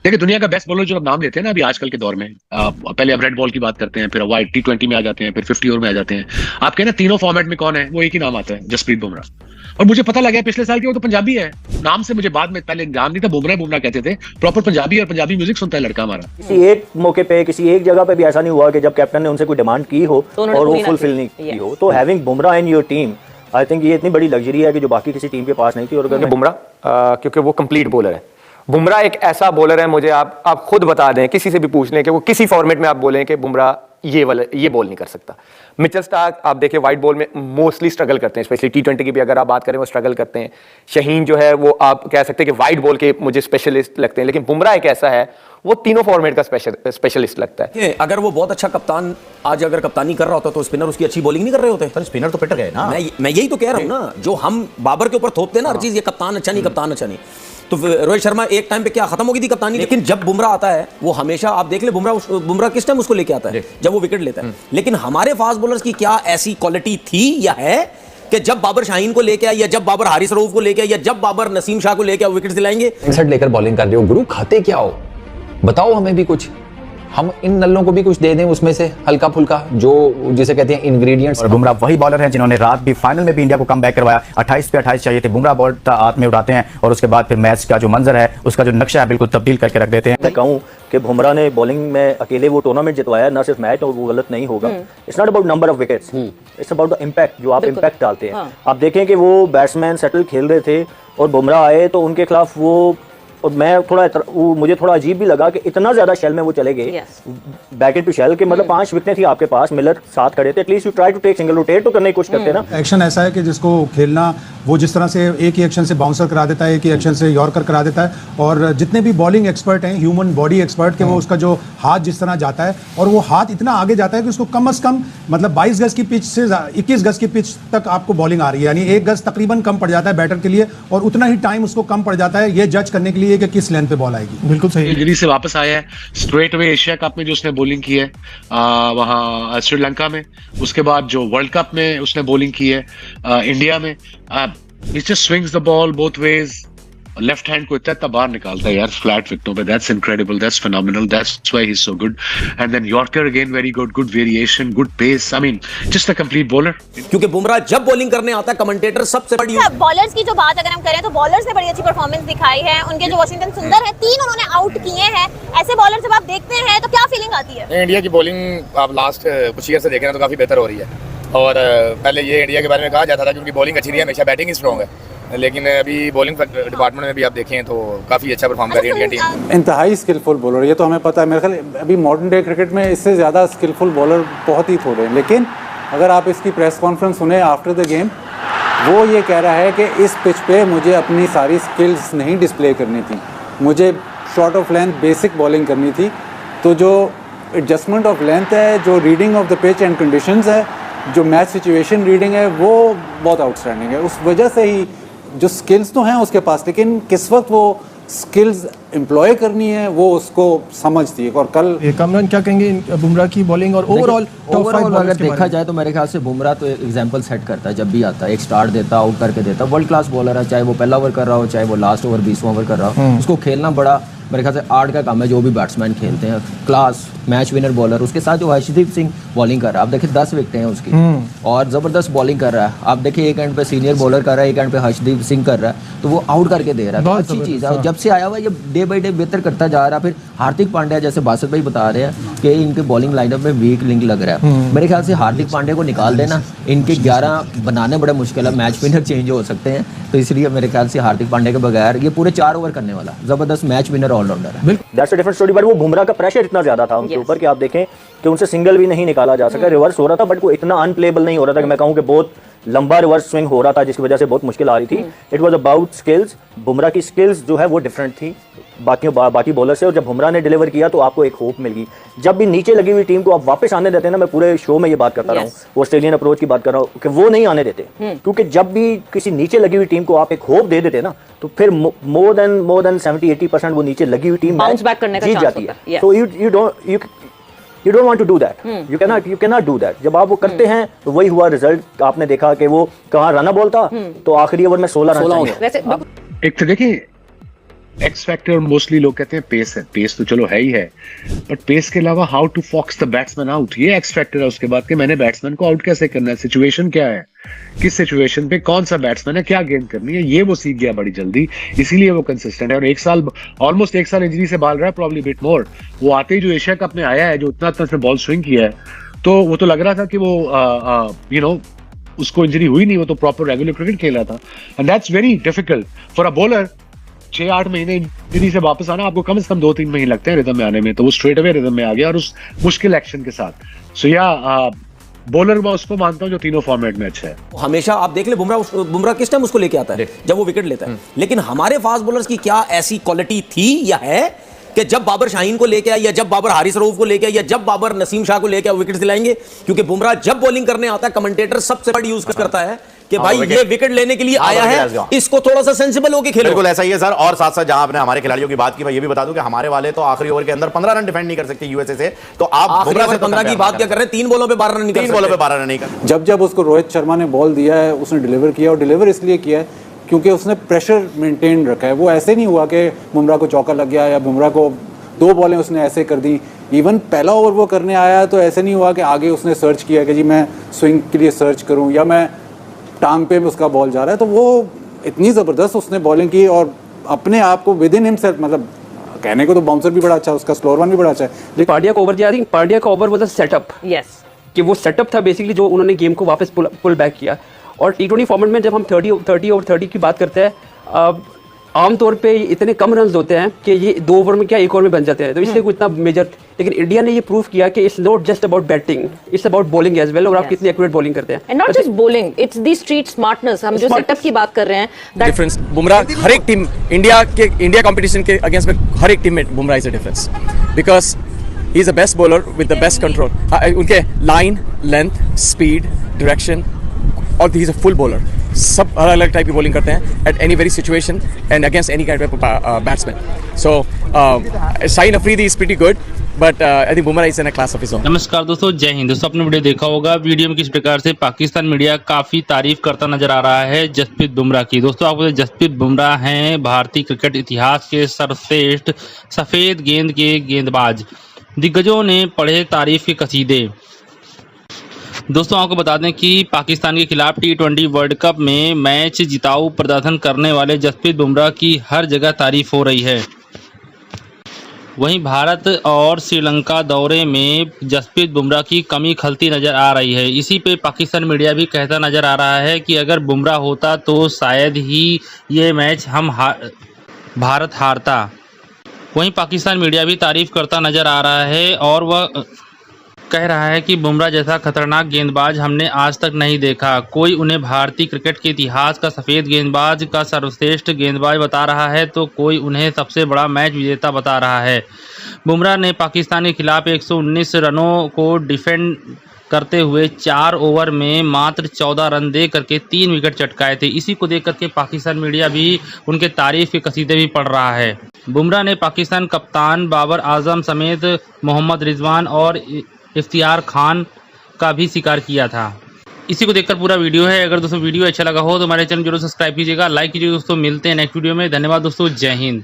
देखिए दुनिया का बेस्ट बॉलर जो नाम लेते हैं ना अभी आजकल के दौर में, पहले अब रेड बॉल की बात करते हैं, फिर वाइट T20 में आ जाते हैं, फिर 50 ओवर में आ जाते हैं। आप कहना तीनों फॉर्मेट में कौन है, वो एक ही नाम आता है, जसप्रीत बुमराह। और मुझे पता लगा पिछले साल के वो तो पंजाबी है नाम से, मुझे बाद में पहले नाम नहीं था, बुमराह कहते थे, प्रॉपर पंजाबी, और पंजाबी म्यूजिक सुनता है लड़का हमारा। किसी एक मौके पे किसी एक जगह पे भी ऐसा नहीं हुआ कि जब कैप्टन ने उनसे कोई डिमांड की हो और वो फुलफिल नहीं की हो। तो having Bumrah in your team, I think ये इतनी बड़ी लग्जरी है कि जो बाकी किसी टीम के पास नहीं थी। और बुमराह क्योंकि वो कंप्लीट बॉलर है। बुमराह एक ऐसा बॉलर है, मुझे आप खुद बता दें, किसी से भी पूछ लें कि वो किसी फॉर्मेट में आप बोलें कि बुमराह ये बॉल नहीं कर सकता। मिचेल स्टार्क आप देखिए वाइट बॉल में मोस्टली स्ट्रगल करते हैं, स्पेशली T20 की भी अगर आप बात करें वो स्ट्रगल करते हैं। शहीन जो है वो आप कह सकते हैं कि वाइट बॉल के मुझे स्पेशलिस्ट लगते हैं, लेकिन बुमराह एक ऐसा है वो तीनों फॉर्मेट का स्पेशलिस्ट लगता है। अगर वो बहुत अच्छा कप्तान आज अगर कप्तानी कर रहा होता तो स्पिनर उसकी अच्छी बॉलिंग नहीं कर रहे होते। सर स्पिनर तो पिट गए ना। मैं यही तो कह रहा हूं ना, जो हम बाबर के ऊपर थोपते हैं ना हर चीज, ये कप्तान अच्छा नहीं, कप्तान अच्छा नहीं। तो रोहित शर्मा एक टाइम पे क्या खत्म हो गई थी कप्तानी, लेकिन जब बुमराह आता है वो हमेशा आप देख ले, बुमराह किस टाइम उसको लेके आता है, जब वो विकेट लेता है। लेकिन हमारे फास्ट बॉलर्स की क्या ऐसी क्वालिटी थी या है कि जब बाबर शाहीन को लेके आया, या जब बाबर हारिस रऊफ को लेके आया, या जब बाबर नसीम शाह को लेके आया, विकेट दिलाएंगे। इनसेट लेकर बॉलिंग कर रहे हो गुरु, खाते क्या हो, बताओ हमें भी कुछ, हम इन नल्लों को भी कुछ दे दें उसमें से हल्का फुल्का, जो जिसे कहते हैं इंग्रेडिएंट्स। और बुमराह वही बॉलर हैं जिन्होंने रात भी फाइनल में भी इंडिया को कम बैक करवाया। 28 पे 28 चाहिए थे, बुमराह बॉल हाथ में उड़ाते हैं और उसके बाद फिर मैच का जो मंजर है, उसका जो नक्शा है, बिल्कुल तब्दील करके रख देते हैं। मैं कहूँ कि बुमराह ने बॉलिंग में अकेले वो टूर्नामेंट जितवाया, ना सिर्फ मैच, और वो गलत नहीं होगा। It's not about number of wickets, it's about the impact, जो आप इम्पैक्ट डालते हैं। आप देखें कि वो बैट्समैन सेटल खेल रहे थे और बुमराह आए तो उनके खिलाफ वो, और मैं मुझे थोड़ा अजीब भी लगा कि इतना ज्यादा शेल में वो चले गए, बैक इनटू शेल के, मतलब 5 विकेटें थी आपके पास, मिलर साथ खड़े थे, at least you try to take single, rotate तो करने की कोशिश करते ना। एक्शन ऐसा है कि जिसको खेलना वो जिस तरह से एक ही एक्शन से बाउंसर करा देता है, एक ही एक्शन से यॉर्कर करा देता है, और जितने भी बॉलिंग एक्सपर्ट हैं, ह्यूमन बॉडी एक्सपर्ट, के वो उसका जो हाथ जिस तरह जाता है, और वो हाथ इतना आगे जाता है कि उसको कम से कम मतलब 22 गज की पिच से 21 गज की पिच तक आपको बॉलिंग आ रही है, यानी 1 गज तकरीबन कम पड़ जाता है बैटर के लिए, और उतना ही टाइम उसको कम पड़ जाता है ये जज करने के लिए कि किस लेंथ पे बॉल आएगी। बिल्कुल सही। इंजरी से वापस आया है, स्ट्रेट अवे एशिया कप में जो उसने बॉलिंग की है वहां श्रीलंका में, उसके बाद जो वर्ल्ड कप में उसने बॉलिंग की है इंडिया में, he just swings the ball both ways, left hand को इतना बाहर निकालता है यार फ्लैट विकेटों पे, that's incredible, that's phenomenal, that's why he is so good. And then yorker again very good, good variation, good pace, I mean just a complete bowler. क्योंकि बुमराह जब बॉलिंग करने आता है कमेंटेटर सबसे बड़ी। बॉलर्स की जो बात अगर हम करें तो बॉलर्स ने बड़ी अच्छी परफॉर्मेंस दिखाई है, उनके जो वॉशिंगटन सुंदर है 3 उन्होंने आउट किए हैं। ऐसे बॉलर जब आप देखते हैं तो क्या फीलिंग आती है? इंडिया की बॉलिंग आप लास्ट कुछ ईयर से देख रहे हैं तो काफी बेहतर हो रही है, और पहले ये इंडिया के बारे में कहा जाता था कि उनकी बॉलिंग अच्छी नहीं है, हमेशा बैटिंग ही स्ट्रॉन्ग है, लेकिन अभी बॉलिंग डिपार्टमेंट में भी आप देखें तो काफ़ी अच्छा परफॉर्म कर रही है इंडियन टीम। इंतहाई स्किलफुल बॉलर, ये तो हमें पता है। मेरे ख्याल अभी मॉडर्न डे क्रिकेट में इससे ज़्यादा स्किलफुल बॉलर बहुत ही थोड़े हैं, लेकिन अगर आप इसकी प्रेस कॉन्फ्रेंस सुने आफ्टर द गेम, वो ये कह रहा है कि इस पिच पे मुझे अपनी सारी स्किल्स नहीं डिस्प्ले करनी थी, मुझे short of length basic bowling करनी थी। तो जो एडजस्टमेंट ऑफ लेंथ है, जो reading of the pitch and conditions है, जो मैच सिचुएशन रीडिंग है, वो बहुत आउटस्टैंडिंग है। उस वजह से ही जो स्किल्स तो हैं उसके पास, लेकिन किस वक्त वो स्किल्स एम्प्लॉय करनी है वो उसको समझती है। और कल कामरान क्या कहेंगे बुमराह की बॉलिंग और ओवरऑल अगर देखा जाए तो मेरे ख्याल से बुमराह तो एक एग्जांपल सेट करता है, जब भी आता है एक स्टार्ट देता, आउट करके देता, वर्ल्ड क्लास बॉलर है, चाहे वो पहला ओवर कर रहा हो, चाहे वो लास्ट ओवर 20वां ओवर कर रहा हो, उसको खेलना बड़ा मेरे ख्याल से आर्ट का काम है। जो भी बैट्समैन खेलते हैं क्लास मैच विनर बॉलर, उसके साथ जो हर्षदीप सिंह बॉलिंग कर रहा है, आप देखिए 10 विकेटें हैं उसकी, और ज़बरदस्त बॉलिंग कर रहा है। आप देखिए एक एंड पे सीनियर बॉलर कर रहा है, एक एंड पे हर्षदीप सिंह कर रहा है, तो वो आउट करके दे रहा है, अच्छी चीज़ है। जब से आया हुआ ये डे बाई डे बेहतर करता जा रहा है। फिर हार्दिक पांड्या, जैसे बासत भाई बता रहे हैं कि इनके बॉलिंग लाइनअप में वीक लिंक लग रहा है, मेरे ख्याल से हार्दिक पांड्या को निकाल देना, इनके 11 बनाने बड़े मुश्किल है, मैच विनर चेंज हो सकते हैं, तो इसलिए मेरे ख्याल से हार्दिक पांड्या के बगैर ये पूरे 4 ओवर करने वाला जबरदस्त मैच विनर ऑलराउंडर है। That's a different story. But वो बुमराह का प्रेशर इतना ज्यादा था उनके ऊपर कि आप देखें कि उनसे सिंगल भी नहीं निकाला जा सका, रिवर्स हो रहा था, बट वो इतना अनप्लेबल नहीं हो रहा था कि मैं कहूँ कि बहुत लंबा रिवर्स स्विंग हो रहा था, जिसकी वजह से बहुत मुश्किल आ रही थी। It was about skills. Bumrah की स्किल्स जो है वो डिफरेंट थी बाकी बॉलर से, और जब बुमराह ने डिलीवर किया तो आपको एक होप मिल गई। जब भी नीचे लगी हुई टीम को आप वापस आने देते हैं ना, मैं पूरे शो में ये बात करता रहा हूँ, ऑस्ट्रेलियन अप्रोच की बात कर रहा हूँ कि वो नहीं आने देते, क्योंकि जब भी किसी नीचे लगी हुई टीम को आप एक होप दे देते ना, तो फिर मोर देन 70-80% वो नीचे लगी हुई टीम जीत जाती है। तो you don't want to do that, you cannot do that। जब आप वो करते हैं तो वही हुआ रिजल्ट। आपने देखा कि वो कहाँ रन बॉल था तो आखिरी ओवर में 16 रन। एक तो देखिए एक्स फैक्टर मोस्टली लोग कहते हैं पेस है, पेस तो चलो है ही है, बट पेस के अलावा how to fox the batsman out, ये एक्स फैक्टर है उसके बाद कि मैंने बैट्समैन को आउट कैसे करना है, सिचुएशन क्या है, किस सिचुएशन पे कौन सा बैट्समैन है, क्या गेंद करनी है, ये वो सीख गया बड़ी जल्दी, इसीलिए वो कंसिस्टेंट है। और एक साल ऑलमोस्ट एक साल इंजरी से बाल रहा है, प्रॉब्ली बिट मोर। वो आते ही जो एशिया कप में आया है, जो उतना उसने बॉल स्विंग किया है, तो वो तो लग रहा था कि वो यू नो उसको इंजरी हुई नहीं, वो तो प्रॉपर रेगुलर क्रिकेट खेल रहा था। And that's very difficult for a bowler. 6-8 महीने इंजरी से वापस आना, आपको कम से कम 2-3 महीने लगते हैं रिदम में आने में, तो वो स्ट्रेट अवे रिदम में आ गया और उस मुश्किल एक्शन के साथ। सो या बॉलर मैं उसको मानता हूं जो तीनों फॉर्मेट में अच्छा है। हमेशा आप देख ले बुमराह किस टाइम उसको लेके आता है, जब वो विकेट लेता है। लेकिन हमारे फास्ट बॉलर्स की क्या ऐसी क्वालिटी थी या है कि जब बाबर शाहीन को लेके आया, या जब बाबर हारिस रऊफ को लेके आया, या जब बाबर नसीम शाह को लेके आया, विकेट दिलाएंगे? क्योंकि बुमराह जब बॉलिंग करने आता है, कमेंटेटर सबसे बड़ा यूज करता है कि भाई ये विकेट लेने के लिए आया है, इसको थोड़ा सा सेंसिबल होके खेलो। बिल्कुल ऐसा ही है सर। और साथ साथ जहां आपने हमारे खिलाड़ियों की बात की, मैं ये भी बता दूं कि हमारे वाले तो आखिरी ओवर के अंदर 15 रन डिफेंड नहीं कर सकते यूएसए से, तो आप बुमराह से 15 की बात क्या कर रहे हैं? 3 बॉलों पे 12 रन नहीं कर सकते। 3 बॉलों पे 12 रन नहीं कर। जब जब उसको रोहित शर्मा ने बॉल दिया है, उसने डिलीवर किया, और डिलीवर इसलिए किया है क्योंकि उसने प्रेशर मेंटेन रखा है। वो ऐसे नहीं हुआ कि बुमराह को चौका लग गया या बुमराह को 2 बॉलें उसने ऐसे कर दी। इवन पहला ओवर वो करने आया तो ऐसे नहीं हुआ कि आगे उसने सर्च किया कि जी मैं स्विंग के लिए सर्च करूं या मैं टांग पे उसका बॉल जा रहा है। तो वो इतनी ज़बरदस्त उसने बॉलिंग की और अपने आप को विद इन हिमसेल्फ, मतलब कहने को तो बाउंसर भी बड़ा अच्छा है उसका, स्लोअर वन भी बड़ा अच्छा है, लेकिन पांड्या का ओवर, आई थिंक पांड्या का over was a setup. Yes, कि वो सेटअप था बेसिकली जो उन्होंने गेम को वापस पुल बैक किया। और T20 फॉर्मेट में जब हम 30 ओवर 30 की बात करते हैं, आमतौर पे इतने कम रन होते हैं कि ये 2 ओवर में क्या 1 ओवर में बन जाते हैं, तो इसलिए कोई इतना मेजर। लेकिन इंडिया ने ये प्रूव किया कि it's not just about batting, it's about bowling as well, और आप कितनी एक्यूरेट बॉलिंग करते हैं। And not just bowling, it's the street smartness. हम जो सेटअप की बात कर रहे हैं, डिफरेंस बुमराह हर एक टीम इंडिया कंपटीशन के अगेंस्ट में हर एक टीम में Bumrah is a difference, because he is the best bowler with the best control. उनके लाइन, लेंथ, स्पीड, डायरेक्शन, और he is a full bowler. सब अलग अलग टाइप की बॉलिंग करते हैं at any very situation and against any kind of batsman. So Shaheen Afridi is pretty good, but I think Bumrah is in a class of his own. नमस्कार दोस्तों, जय हिंद। दोस्तों आपने वीडियो देखा होगा, वीडियो में किस प्रकार से पाकिस्तान मीडिया काफ़ी तारीफ करता नजर आ रहा है जसप्रीत बुमराह की। दोस्तों आपको जसप्रीत बुमराह हैं भारतीय क्रिकेट इतिहास के सर्वश्रेष्ठ सफ़ेद गेंद के गेंदबाज। दिग्गजों ने पढ़े तारीफ के कसीदे। दोस्तों आपको बता दें कि पाकिस्तान के खिलाफ T20 वर्ल्ड कप में मैच जिताऊ प्रदर्शन करने वाले जसप्रीत बुमराह की हर जगह तारीफ हो रही है। वहीं भारत और श्रीलंका दौरे में जसप्रीत बुमराह की कमी खलती नज़र आ रही है। इसी पे पाकिस्तान मीडिया भी कहता नज़र आ रहा है कि अगर बुमराह होता तो शायद ही ये मैच भारत हारता। वहीं पाकिस्तान मीडिया भी तारीफ करता नज़र आ रहा है और वह कह रहा है कि बुमराह जैसा खतरनाक गेंदबाज हमने आज तक नहीं देखा। कोई उन्हें भारतीय क्रिकेट के इतिहास का सफ़ेद गेंदबाज का सर्वश्रेष्ठ गेंदबाज बता रहा है तो कोई उन्हें सबसे बड़ा मैच विजेता बता रहा है। बुमराह ने पाकिस्तान के खिलाफ 119 रनों को डिफेंड करते हुए 4 ओवर में मात्र 14 रन दे करके 3 विकेट चटकाए थे। इसी को देख करके पाकिस्तान मीडिया भी उनके तारीफ के कसीदे भी पढ़ रहा है। बुमराह ने पाकिस्तान कप्तान बाबर आजम समेत मोहम्मद रिजवान और इफ्तियार खान का भी शिकार किया था। इसी को देखकर पूरा वीडियो है। अगर दोस्तों वीडियो अच्छा लगा हो तो हमारे चैनल जरूर सब्सक्राइब कीजिएगा, लाइक कीजिएगा। दोस्तों मिलते हैं नेक्स्ट वीडियो में। धन्यवाद दोस्तों, जय हिंद।